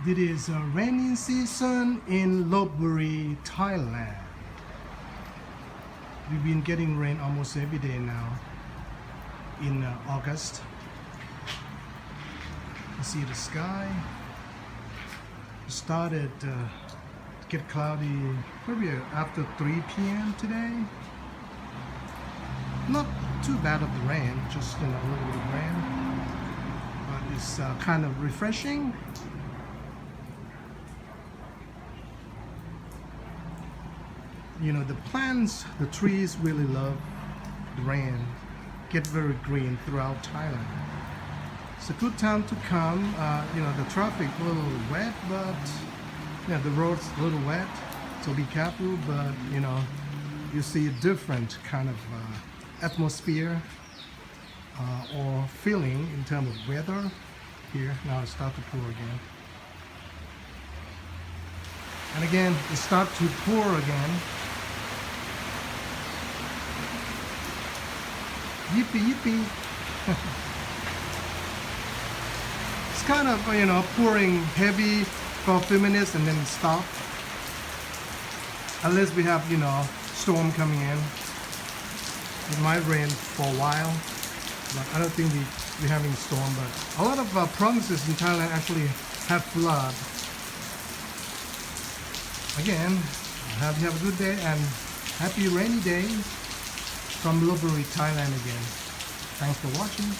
It is a rainy season in Loburi, Thailand. We've been getting rain almost every day now in August. You see the sky. It started to get cloudy probably after 3 p.m. today. Not too bad of the rain, just a little bit of rain, but it's kind of refreshing. You know, the plants, the trees really love the rain, get very green throughout Thailand. It's a good time to come. You know, the traffic a little wet, but you know, the road's a little wet, so be careful. But you know, you see a different kind of atmosphere or feeling in terms of weather here. Now it starts to pour again. And again, it starts to pour again. Yippee, yippee. It's kind of, you know, pouring heavy for a few minutes and then stop. Unless we have, you know, storm coming in. It might rain for a while. But I don't think we're having a storm. But a lot of provinces in Thailand actually have flood. Again, have a good day and happy rainy day from Loburi, Thailand again. Thanks for watching.